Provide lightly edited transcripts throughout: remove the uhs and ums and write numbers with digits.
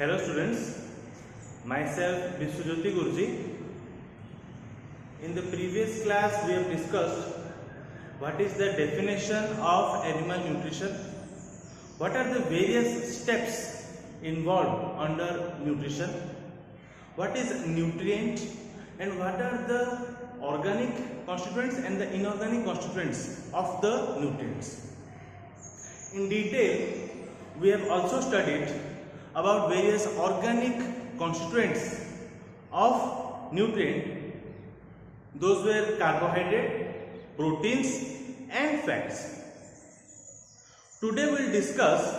Hello students, myself Vishwajyoti Guruji. In the previous class we have discussed what is the definition of animal nutrition, what are the various steps involved under nutrition, what is nutrient and what are the organic constituents and the inorganic constituents of the nutrients. In detail, we have also studied about various organic constituents of nutrient. Those were carbohydrate, proteins and fats. Today we will discuss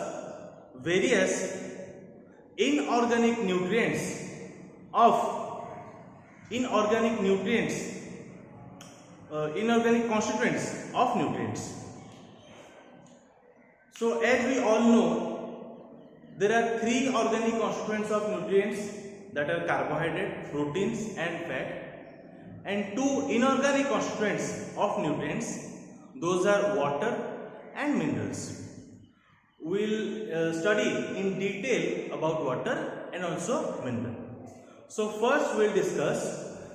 various inorganic constituents of nutrients. So as we all know, there are three organic constituents of nutrients, that are carbohydrate, proteins and fat, and two inorganic constituents of nutrients, those are water and minerals. We will study in detail about water and also mineral. So first we will discuss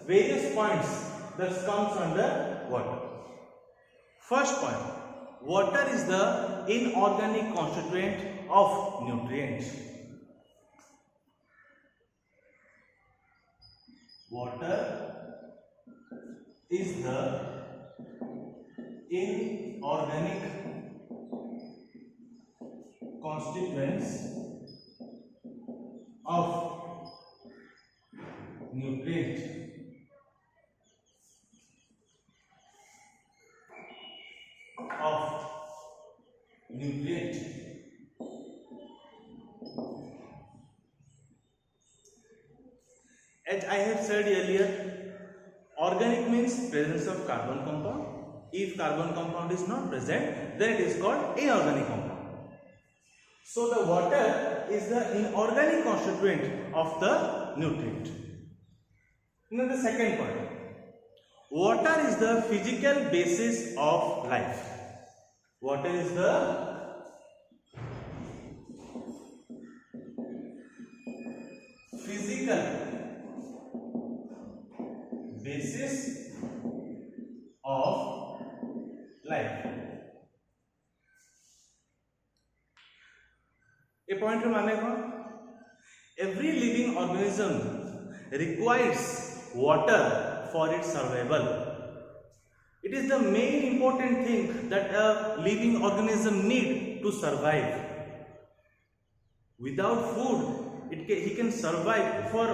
various points that comes under water. First point, water is the inorganic constituent of nutrients. Water is the inorganic constituents of nutrient. As I have said earlier, organic means presence of carbon compound. If carbon compound is not present, then it is called inorganic compound. So the water is the inorganic constituent of the nutrient. Now the second point, water is the physical basis of life. Water is the physical basis of life. A point माने कौन? Every living organism requires water for its survival. It is the main important thing that a living organism need to survive. Without food, he can survive for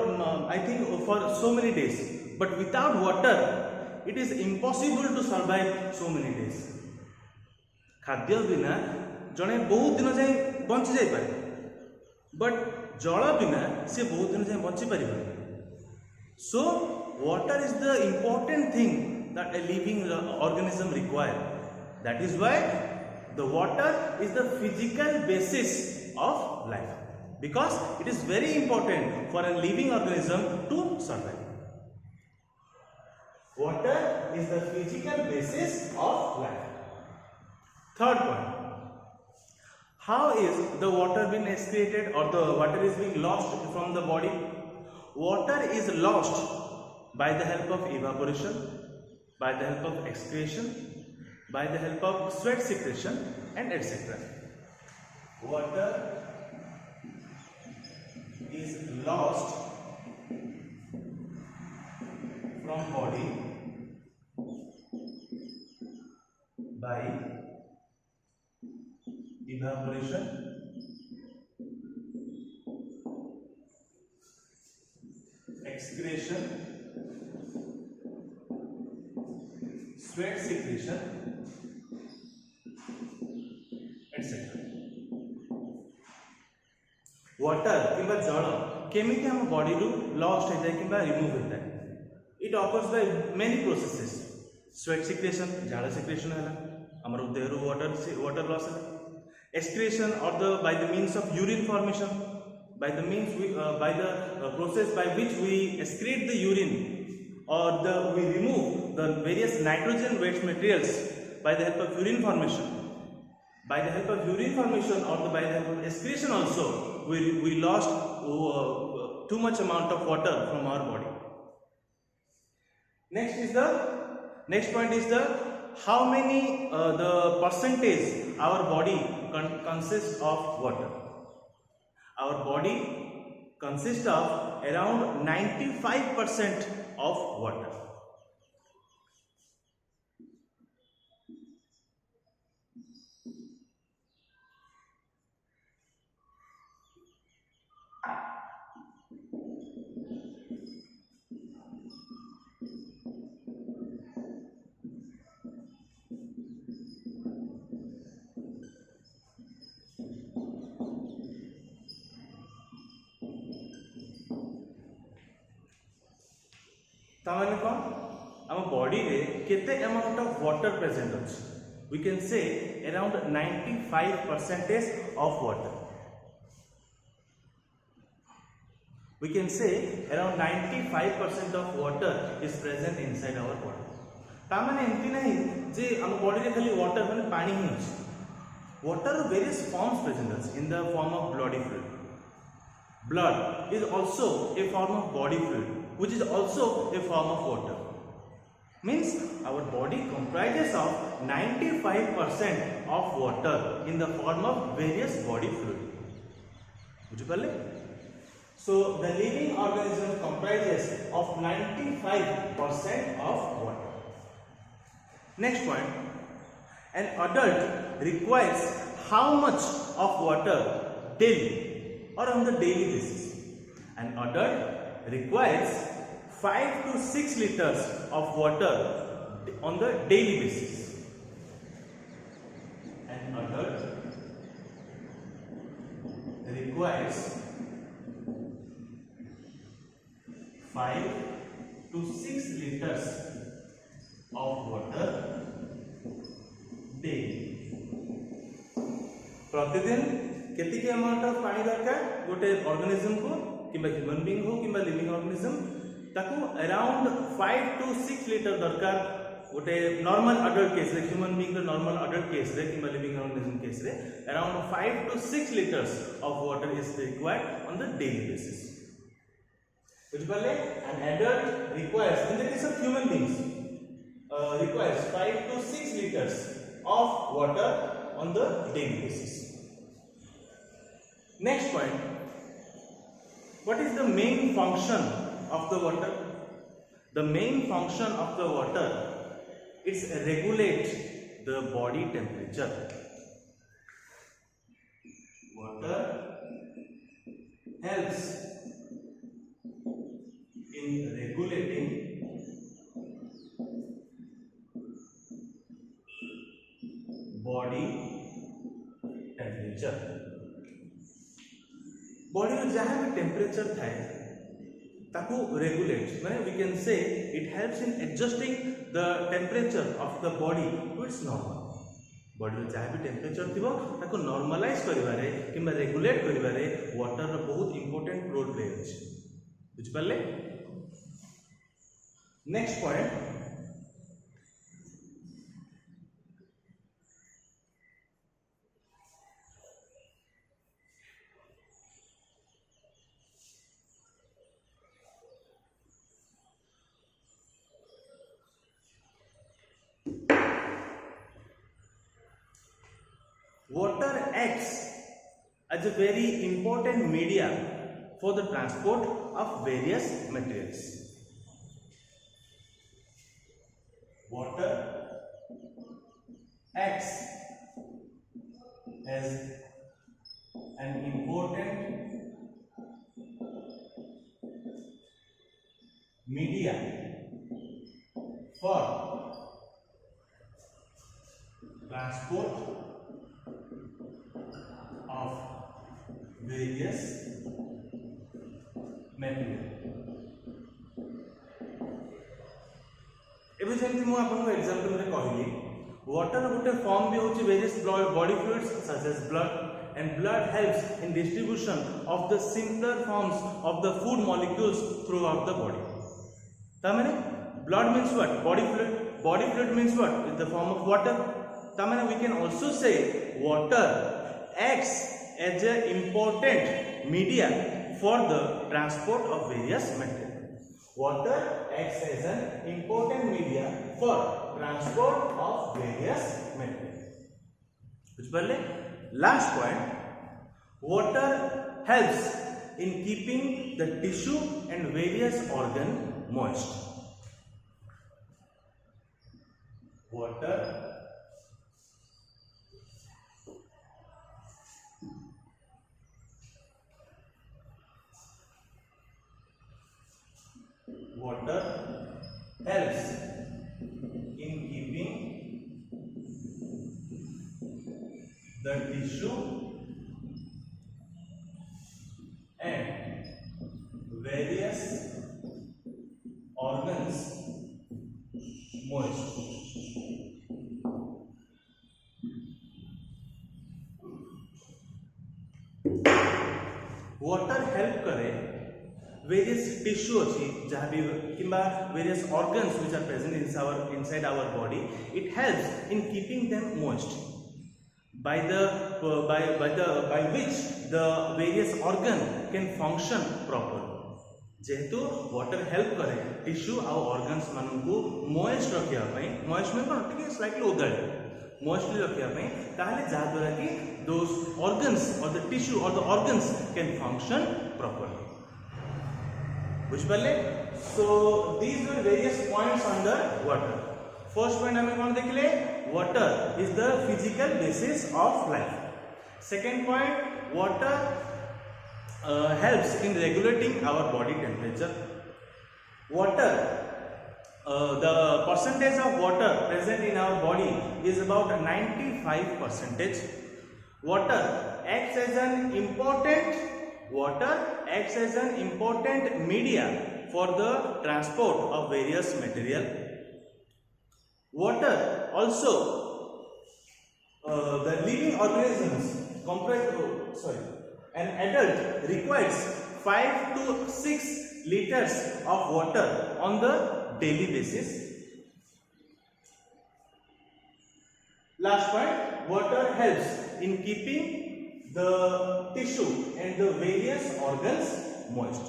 I think for so many days. But without water, it is impossible to survive so many days. खाद्य बिना जड़े बहुत दिन जाए bunchy जाई पारे, but जल बिना से बहुत दिन जाए बंची पारि पारे. So water is the important thing that a living organism require. That is why the water is the physical basis of life, because it is very important for a living organism to survive. Water is the physical basis of life. Third point, how is the water being excreted or the water is being lost from the body? Water is lost by the help of evaporation, by the help of excretion, by the help of sweat secretion and etc. Water is lost from body by evaporation, excretion, sweat secretion, etc. Water किंबा जल केमिति हम body रु lost हो जाए किंबा remove होता है. It occurs by many processes. Sweat secretion, झाड़ secretion है हमारे देह रु water loss है. Excretion or by the means of urine formation, by the process by which we excrete the urine or we remove the various nitrogen waste materials by the help of urine formation. By the help of urine formation or by the help of excretion also, we lost too much amount of water from our body. Next point is the how many the percentage our body consists of water. Our body consists of around 95% of water. तामाने कौन आम body रे केते amount of water present अछि we can say around 95% of water we can say around 95% of water is present inside our body. तामाने एमती नहीं जे आम body रे खाली वाटर माने पानी ही अछि वाटर वेरियस फॉर्म्स प्रेजेंट अछि in the form of bloody fluid. Blood is also a form of body fluid which is also a form of water. Means our body comprises of 95% of water in the form of various body fluid. बुझिपाले? So the living organism comprises of 95% of water. Next point, an adult requires how much of water daily or on the daily basis? An adult requires 5 to 6 liters of water on the daily basis. An adult requires 5 to 6 liters of water daily. प्रतिदिन केतिके amount of पानी दरकार गोटे organism को किंबा human being हो किंबा living organism ताकू around 5 to 6 litre दरकार गोटे नॉर्मल अडल्ट केस रे ह्यूमन बीइंग रे नॉर्मल अडल्ट केस रे किंबा लिविंग ऑर्गेनिज्म केस रे around 5 to 6 liters of water is required on the daily basis. Usually an adult requires in the case of human beings requires 5 to 6 liters of water on the daily basis. Next point, what is the main function of the water? The main function of the water is regulate the body temperature. Water helps in regulating body temperature. Body में जहाँ भी temperature थाए ताकू regulate माने we can say it helps in adjusting the temperature of the body to its normal body में जहाँ भी temperature थिबो ताकू नॉर्मलाइज करिवारे किंबा रेगुलेट करिवारे वाटर रो बहुत इंपोर्टेंट रोल प्ले अछि बुझ पाले next point water acts as a very important media for the transport of various materials. Water acts as an important media for transport of various material. एबे जेमति मु आपन example रे कहली water गोटे form भी होची various body fluids such as blood and blood helps in distribution of the simpler forms of the food molecules throughout the body ता माने blood means what body fluid means what is the form of water ता माने we can also say water acts as an important media for the transport of various material. Water acts as an important media for transport of various material. Which last point, water helps in keeping the tissue and various organ moist. Water helps in keeping the tissue and various organs moist. Water help करे various tissue अच्छी जहाँ भी किंबा various organs which are present inside our body. It helps in keeping them moist by which the various organ can function properly. जेहेतु water help करे tissue आउ organs मानू moist रखिया मॉइस्ट में कौन टिके स्लाइटली ओदाले मॉइस्टली रखिया ताहले जहाँ द्वारा कि दोस ऑर्गन्स और द टिश्यू और the organs can function properly. बुझिपारे. So these were various points under water. First point हमें कौन देखले, water is the physical basis of life. Second point, water helps in regulating our body temperature. Water, the percentage of water present in our body is about 95%. Water acts as an important media for the transport of various material. Water also, the living organisms an adult requires 5 to 6 liters of water on the daily basis. Last point, water helps in keeping the tissue and the various organs moist.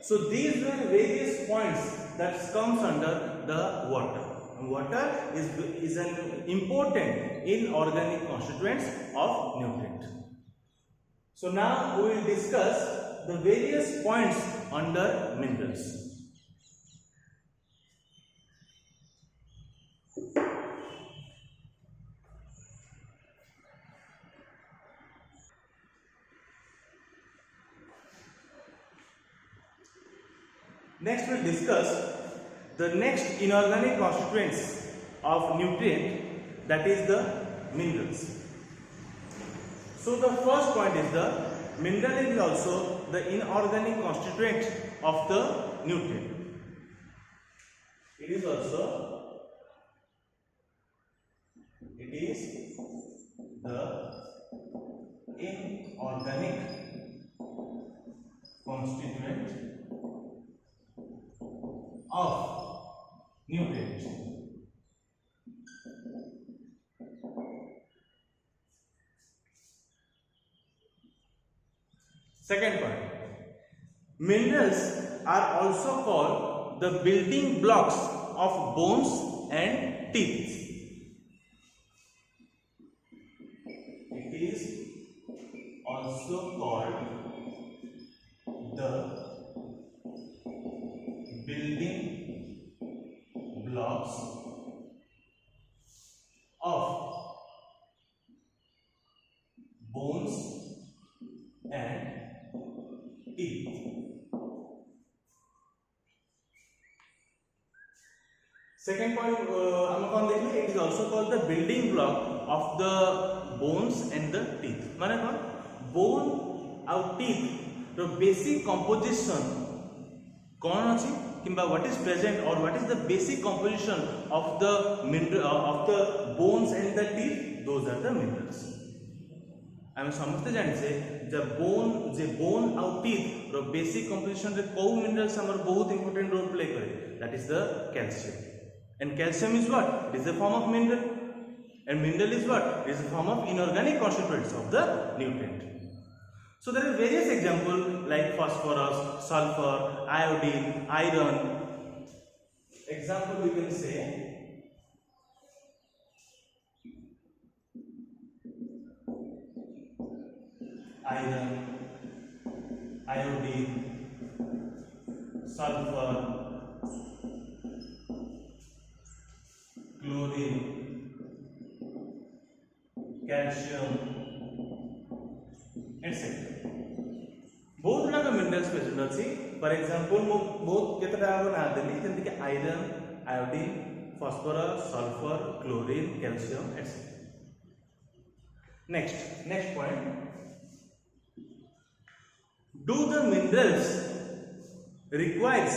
So these were various points that comes under the water. Water is an important inorganic constituents of nutrient. So now we will discuss the various points under minerals. Next we will discuss the next inorganic constituents of nutrient, that is the minerals. So the first point is the mineral is also the inorganic constituent of the nutrient. It is the inorganic constituent of nutrient. Second point, minerals are also called the building blocks of bones and teeth. It is also called the building blocks of bones and teeth. Second point, it is also called the building block of the bones and the teeth. माने कौन, bone और teeth रो basic composition कौन अच्छी किंबा what is present or what is the basic composition of the bones and the teeth, those are the minerals. आम समस्ते जाने जब बोन आउ टीथ रो बेसिक कंपोजिशन रे को मिनरल्स हमर बहुत इंपोर्टेंट रोल प्ले करे, that is the calcium. And calcium is what, it is the form of mineral. And mineral is what? It is a form of inorganic constituents of the nutrient. So there are various examples like phosphorus, sulfur, iodine, iron. Example we can say iron, iodine, sulfur, chlorine, calcium, etc. बहुत गुड़ा minerals present अच्छी. For example मु बहुत केतटा ना देली जेंति कि iron, iodine, phosphorus, sulphur, chlorine, calcium etcetera. Next point. Do the minerals requires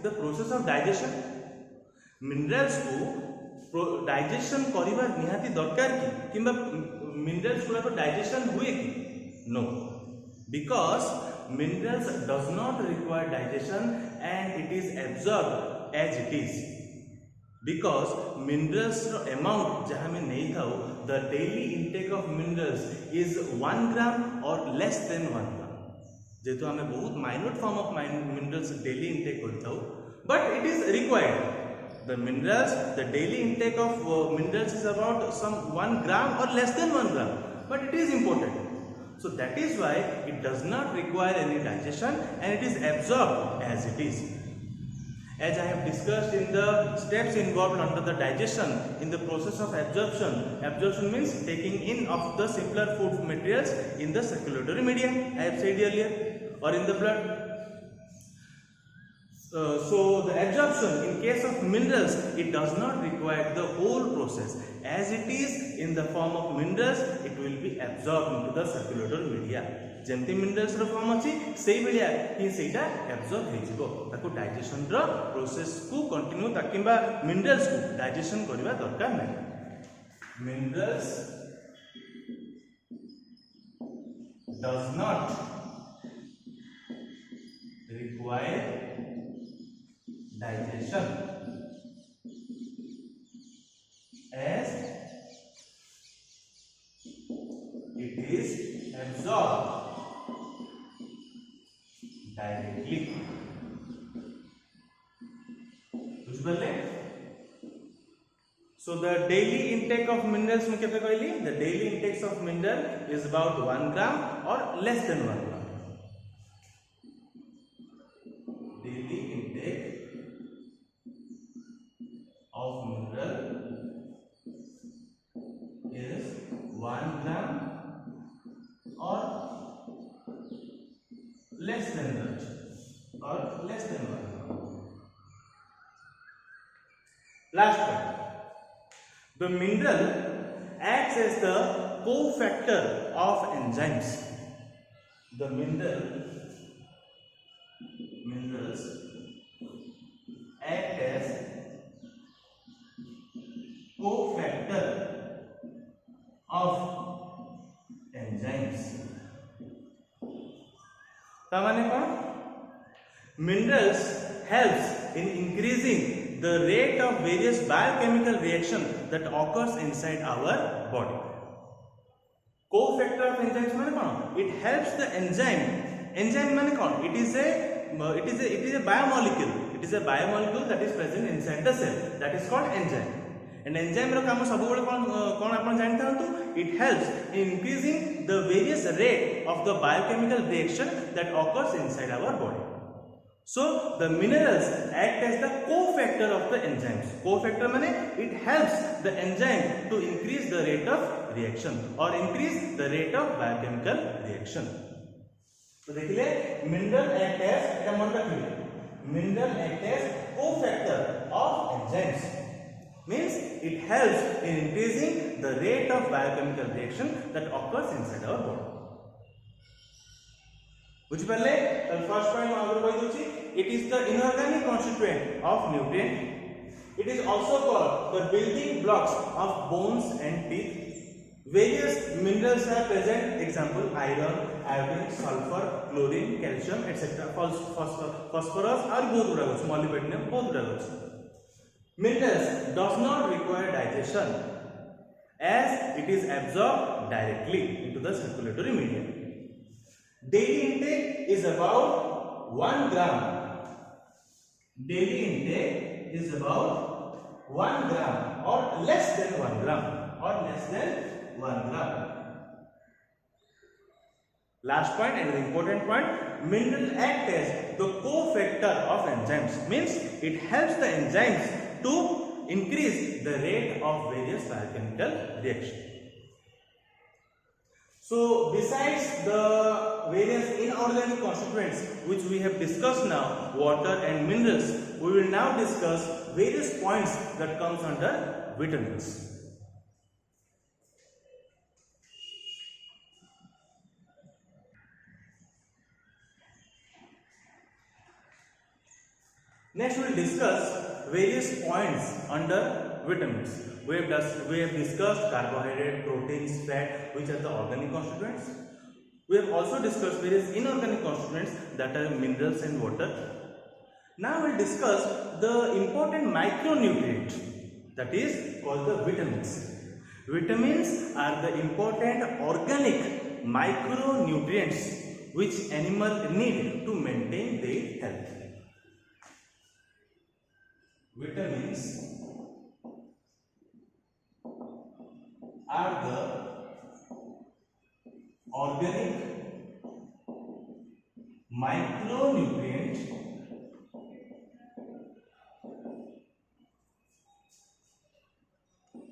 the process of digestion? Minerals को digestion करिबा निहाती दरकार कि किंबा मिनरल्स गुला को डाइजेशन हुए कि? No, because minerals does not require digestion and it is absorbed as it is. Because minerals amount जहाँ में नहीं था the daily intake of minerals is 1 gram or less than 1 gram. जेहेतु हमें बहुत minute form of minerals daily intake करता हूँ, but it is required. The minerals, the daily intake of minerals is about some 1 gram or less than 1 gram, but it is important. So that is why it does not require any digestion and it is absorbed as it is. As I have discussed in the steps involved under the digestion, in the process of absorption, absorption means taking in of the simpler food materials in the circulatory medium, I have said earlier, or in the blood. So the absorption in case of minerals, it does not require the whole process. As it is in the form of minerals, it will be absorbed into the circulatory media. जेमती minerals रो form अछि सेही बेलिया कि सेटा absorb हे जिवो, ताको डाइजेशन रो प्रोसेस को कंटिन्यू ताकिबा मिनरल्स को डाइजेशन करबा दरकार नै. Minerals does not require digestion as it is absorbed directly. So the daily intake of minerals में कितना कहली? The daily intake of mineral is about 1 gram or less than 1 gram. Daily intake of mineral is 1 gram or less than that, or less than 1 gram. Last point. The mineral acts as the cofactor of enzymes. The minerals act as cofactor of enzymes. तामाने कौन? Minerals helps in increasing the rate of various biochemical reaction that occurs inside our body. Co-factor of enzymes माने कौन? It helps the enzyme. Enzyme माने कौन? It is a biomolecule. It is a biomolecule that is present inside the cell. That is called enzyme. And enzyme रो काम सब बड़े कौन अपन जानते हैं तो? It helps in increasing the various rate of the biochemical reaction that occurs inside our body. So the minerals act as the cofactor of the enzymes. Cofactor माने it helps the enzyme to increase the rate of reaction or increase the rate of biochemical reaction. तो देखिए mineral act as এটা মনে রাখবেন mineral act as cofactor of enzymes. Means it helps in increasing the rate of biochemical reaction that occurs inside our body. बुझी पाले? तो first point Agar कहि दोछि it is the inorganic constituent of nutrient. It is also called the building blocks of bones and teeth. Various minerals are present, example iron, iodine, sulfur, chlorine, calcium, etc. Phosphorus are बहुत गुड़ा अछि, molybdenum बहुत गुड़ा अछि. Minerals does not require digestion as it is absorbed directly into the circulatory medium. Daily intake is about 1 gram. Daily intake is about 1 gram or less than 1 gram or less than 1 gram. Last point and the important point, mineral act as the cofactor of enzymes, means it helps the enzymes to increase the rate of various biochemical reactions. So besides the various inorganic constituents which we have discussed now, water and minerals, we will now discuss various points that comes under vitamins. Next we will discuss various points under vitamins. We have discussed carbohydrate, proteins, fat, which are the organic constituents. We have also discussed various inorganic constituents that are minerals and water. Now we will discuss the important micronutrient that is called the vitamins. Vitamins are the important organic micronutrients which animals need to maintain their health. Vitamins are the organic micronutrient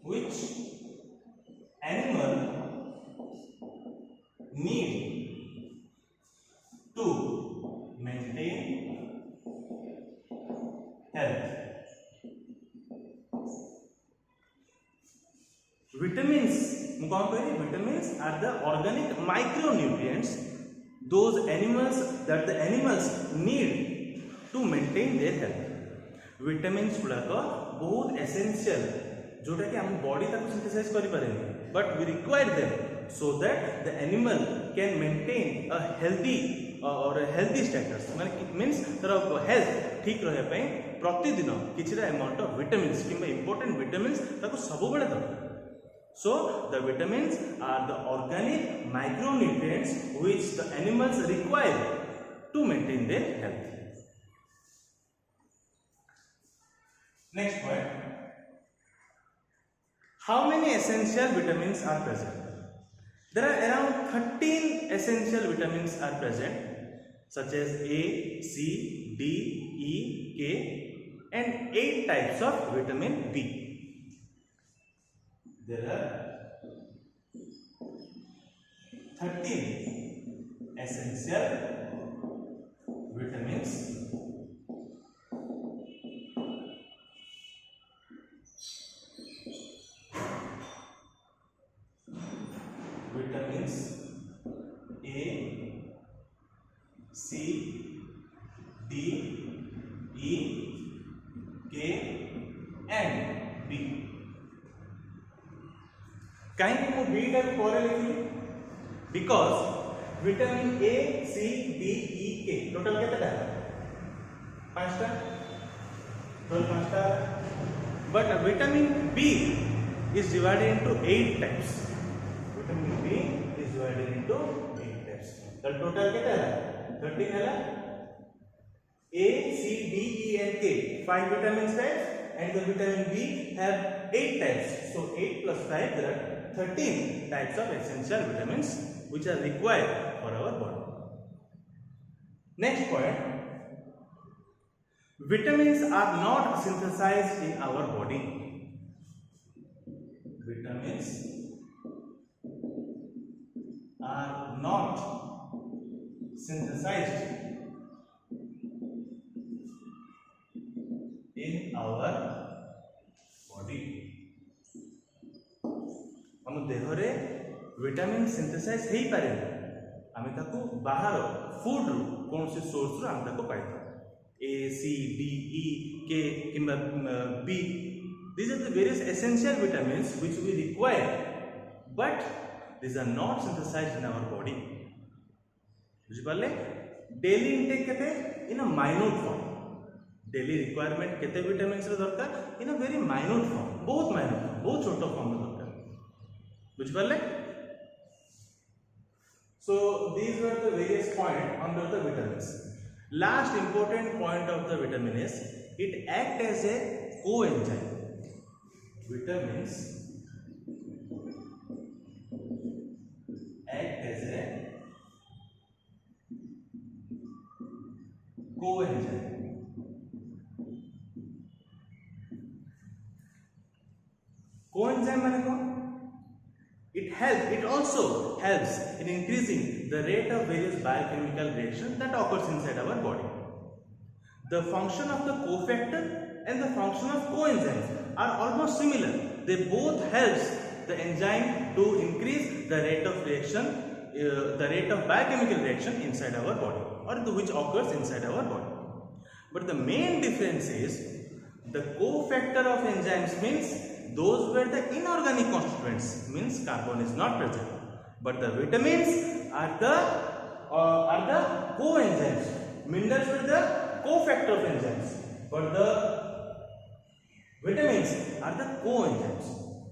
which animal need to maintain health. Vitamins are the organic micronutrients, those animals that the animals need to maintain their health. Vitamins गुड़ाक बहुत essential जोटा कि हम body तक synthesize करि पारेनी, but we require them so that the animal can maintain a healthy or a healthy status. Means तर health ठीक रहे पाई प्रतिदिन किछिटा amount of vitamins किंबा important vitamins ताको सब बेले दरकार. So the vitamins are the organic micronutrients which the animals require to maintain their health. Next point. How many essential vitamins are present? There are around 13 essential vitamins are present, such as A, C, D, E, K, and 8 types of vitamin B. There are 13 essential vitamins. Vitamins A, C, D, E, K, and B. कहीं को B type कोरे लिखी because vitamin A C D E के total केतेटा 5टा total 5टा but vitamin B is divided into 8 types. Vitamin B is divided into 8 types. The total केतेला 13 हैला. A, C, D, E and K 5 vitamins types and the vitamin B have 8 types. So 8 plus 5 there are 13 types of essential vitamins which are required for our body. Next point, vitamins are not synthesized in our body. Vitamins are not synthesized in our body. हम Dehre vitamin synthesise हेई पारे आमे ताको बाहर food रु कौन से source रु आमे ताको पाइता. A, C, D, E, K किंबा B, these are the various essential vitamins which we require, but these are not synthesized in our body. बुझि पाले. डेली इंटेक केते इन अ माइन्यूट फॉर्म. डेली रिक्वायरमेंट केते विटामिन्स रे दरकार इन अ वेरी माइन्यूट फॉर्म, बहुत minute, बहुत छोटो फॉर्म दरकार. बुझिपारे. So these were the various points under the vitamins. Last important point of the vitamin is it act as a coenzyme. Vitamins act as a coenzyme. Coenzyme माने कौन? It also helps in increasing the rate of various biochemical reactions that occurs inside our body. The function of the cofactor and the function of coenzymes are almost similar. They both helps the enzyme to increase the rate of reaction, the rate of biochemical reaction inside our body, or which occurs inside our body. But the main difference is the cofactor of enzymes means those where the inorganic constituents, means carbon is not present, but the vitamins are the coenzymes. Minerals were the cofactor of enzymes, but the vitamins are the coenzymes,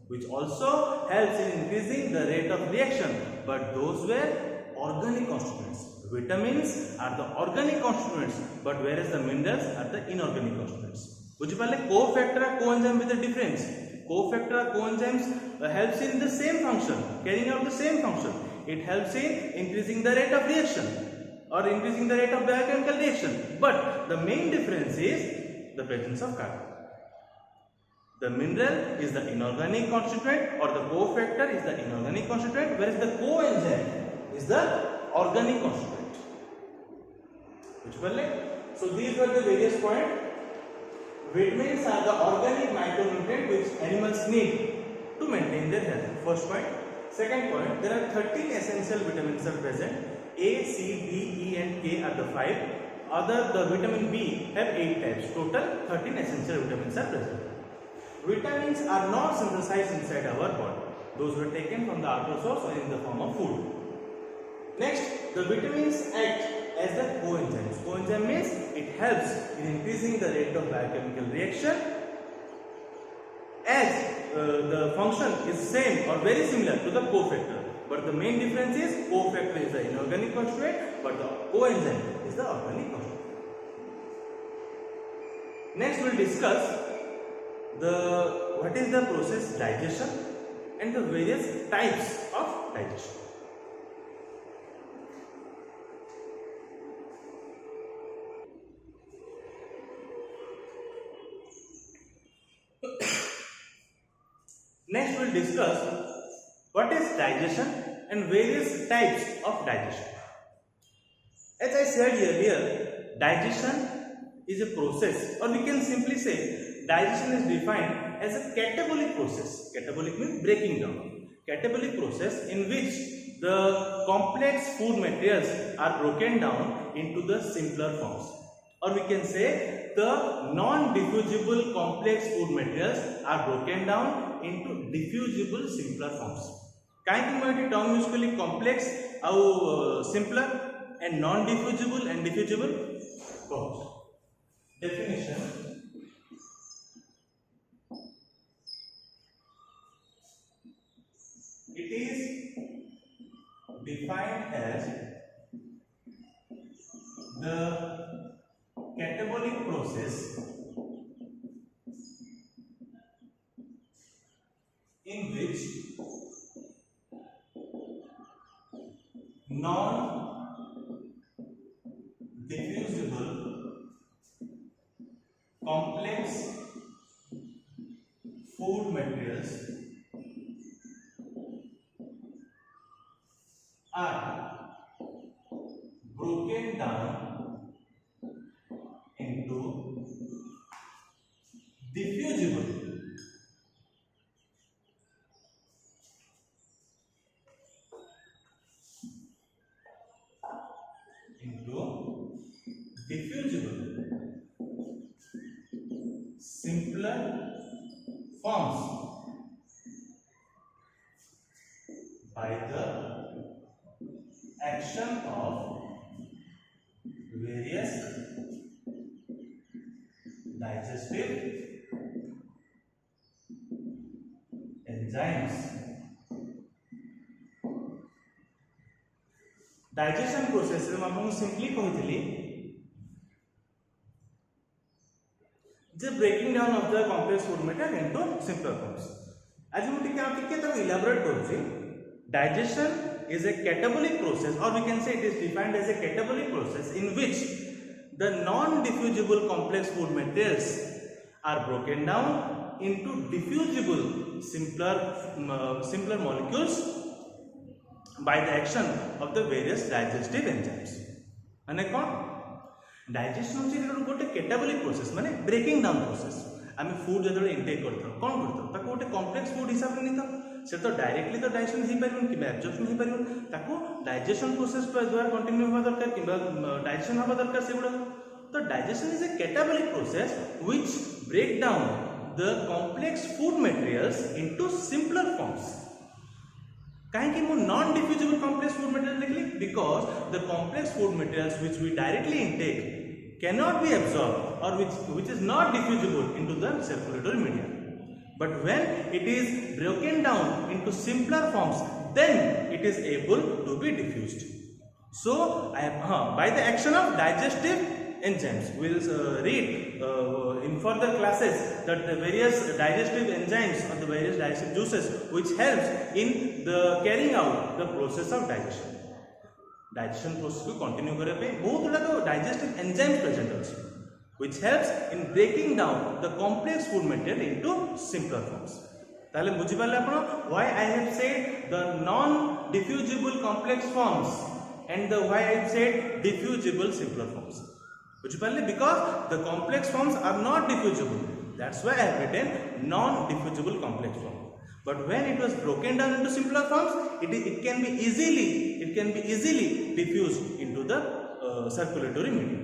which also helps in increasing the rate of reaction, but those were organic constituents. Vitamins are the organic constituents, but whereas the minerals are the inorganic constituents. बुझिपारे. cofactor और coenzyme with the difference. Cofactor or coenzymes helps in the same function, carrying out the same function. It helps in increasing the rate of reaction or increasing the rate of biochemical reaction. But the main difference is the presence of carbon. The mineral is the inorganic constituent, or the cofactor is the inorganic constituent, whereas the coenzyme is the organic constituent. So these were the various points. Vitamins are the organic micronutrient which animals need to maintain their health. First point. Second point, there are 13 essential vitamins are present. A, C, D, E and K are the 5. The vitamin B have 8 types. Total 13 essential vitamins are present. Vitamins are not synthesized inside our body. Those were taken from the outer source or in the form of food. Next, the vitamins act as the coenzymes. Coenzyme means it helps in increasing the rate of biochemical reaction, as the function is same or very similar to the cofactor. But the main difference is cofactor is the inorganic constituent, but the coenzyme is the organic constituent. Next, we will discuss what is the process digestion and the various types of digestion. Next, we will discuss what is digestion and various types of digestion. As I said earlier, digestion is a process, or we can simply say digestion is defined as a catabolic process. Catabolic means breaking down. Catabolic process in which the complex food materials are broken down into the simpler forms, or we can say the non-diffusible complex food materials are broken down into diffusible simpler forms. Kahin ki term use kali complex au simpler and non-diffusible and diffusible forms. Definition: it is defined as the catabolic process in which non-diffusible complex food materials are broken down into diffusible simpler forms by the action of various digestive enzymes. Digestion process रे आपको simply कहितली जे breaking down of the complex food matter into simple forms. आज मु टिके तो elaborate करूची। Digestion is a catabolic process, or we can say it is defined as a catabolic process in which the non-diffusible complex food materials are broken down into diffusible simpler molecules by the action of the various digestive enzymes। माने कौन digestion होची गोटे catabolic process माने breaking down process. आम food जो intake करता कौन करता गोटे कॉम्प्लेक्स फूड हिसाब से नहीं से तो डायरेक्टली तो डाइजेशन हो पार कि एब्जॉर्प्शन हो पार डाइजेशन प्रोसेस द्वारा कंटिन्यू होगा दरकार कि डाइजेशन होगा दरकार से गुड़ा। तो digestion is a catabolic process which break down the complex food materials into simpler forms. कहीं मु non diffusible complex food material लिखली because the complex food materials which we directly intake cannot be absorbed or which is not diffusible into the circulatory media, but when it is broken down into simpler forms then it is able to be diffused. So by the action of digestive enzymes we will read in further classes that the various digestive enzymes or the various digestive juices which helps in the carrying out the process of digestion। Digestion process को continue करने पे बहुत गुड़ा तो digestive enzymes present अछि which helps in breaking down the complex food material into simpler forms. ताले बुझि पाले आपण why I have said the non diffusible complex forms and the why I have said diffusible simpler forms. बुझि पाले because the complex forms are not diffusible, that's why I have written non diffusible complex form. But when it was broken down into simpler forms, it can be easily diffused into the circulatory medium.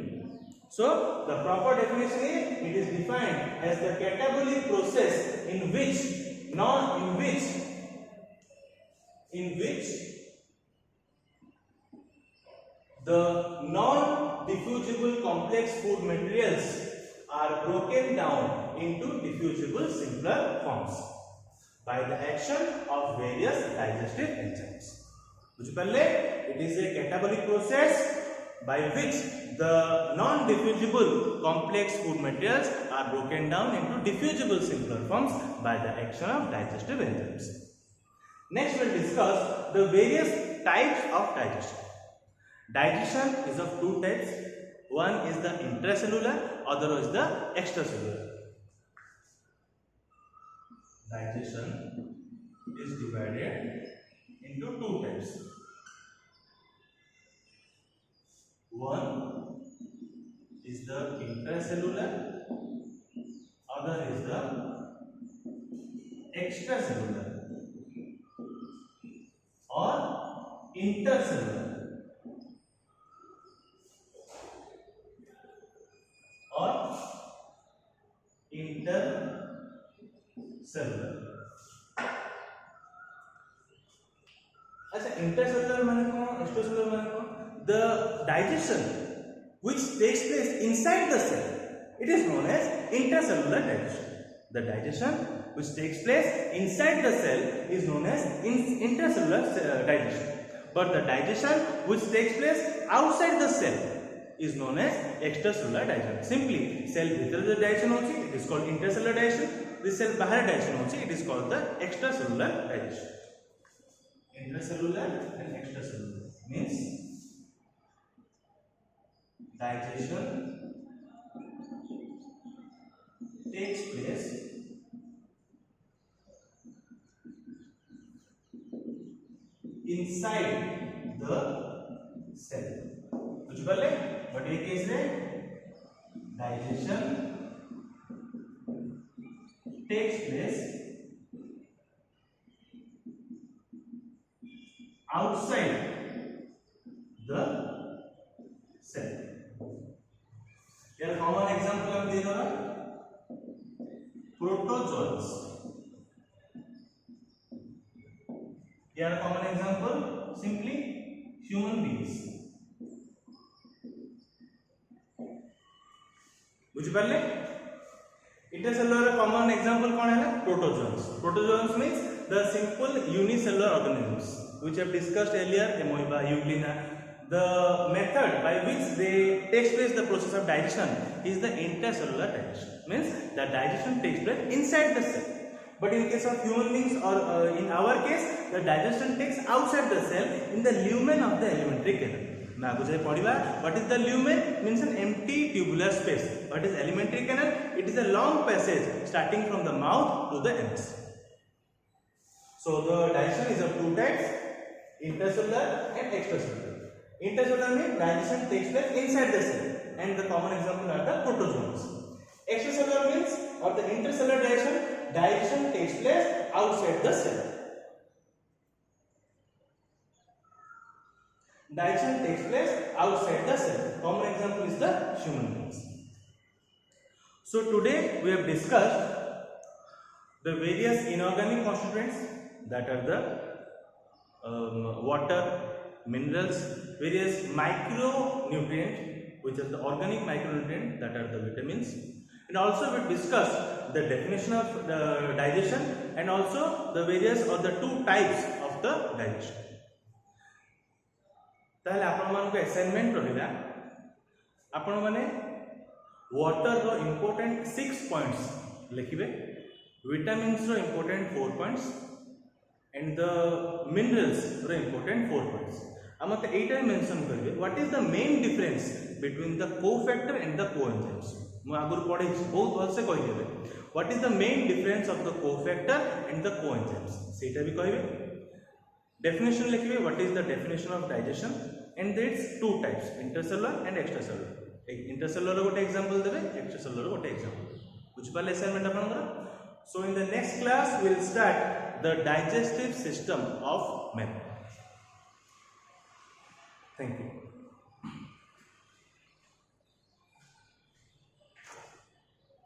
So the proper definition is it is defined as the catabolic process in which the non-diffusible complex food materials are broken down into diffusible simpler forms by the action of various digestive enzymes. It is a catabolic process by which the non-diffusible complex food materials are broken down into diffusible simpler forms by the action of digestive enzymes. Next we will discuss the various types of digestion. Digestion is of two types. One is the intracellular, other is the extracellular. Digestion is divided into two types. One is the intracellular, other is the extracellular or intercellular or intercellular। अच्छा intercellular माने कौन, extracellular माने कौन? The digestion which takes place inside the cell, it is known as intercellular digestion. The digestion which takes place inside the cell is known as intercellular digestion. But the digestion which takes place outside the cell is known as extracellular digestion. Simply cell bhitar the digestion hochi, it is called intercellular digestion. This cell bahar digestion hochi, it is called the extracellular digestion. Intracellular and extracellular means digestion takes place inside the cell. कुछ बोले but ये case रे digestion takes place outside the cell. Here common example हम दे दो ना, protozoans. Here common example simply human beings. बुझ पाले? Intercellular common example कौन है? Protozoans. Protozoans means the simple unicellular organisms which I have discussed earlier, amoeba, euglena, the method by which they takes place the process of digestion is the intercellular digestion. Means the digestion takes place inside the cell. But in case of human beings or in our case, the digestion takes outside the cell in the lumen of the alimentary canal. What is the lumen? Means an empty tubular space. What is alimentary canal? It is a long passage starting from the mouth to the ends. So the digestion is of two types, intercellular and extracellular. Intercellular means digestion takes place inside the cell, and the common example are the protozoans. Extracellular means, or the intercellular digestion takes place outside the cell. Digestion takes place outside the cell. Common example is the human beings. So today we have discussed the various inorganic constituents, that are the water, minerals, various micronutrients, which are the organic micronutrients, that are the vitamins, and also we discussed the definition of the digestion and also the various or the two types of the digestion. ताहले आपण मानको assignment रहिला आपण माने water रो important 6 points लिखिबे, vitamins रो important 4 points and the minerals रो इंपोर्टेंट 4 पॉइंट्स. आ मते एटा मेंशन करबे what is the main difference between the cofactor and the coenzymes. मु आगुर पढै बहुत भल से कहि देबे what is the main difference of the cofactor and the coenzymes, सेटा भी कहबे. Definition लिखिबे what is the definition of digestion and that's to types, intercellular and extracellular. Intercellular गोटे एग्जांपल देबे, एक्स्ट्रासेलुलर गोटे एग्जांपल. बुझ पाले असाइनमेंट आपनकर. So in the next class we will start the digestive system of man. Thank you.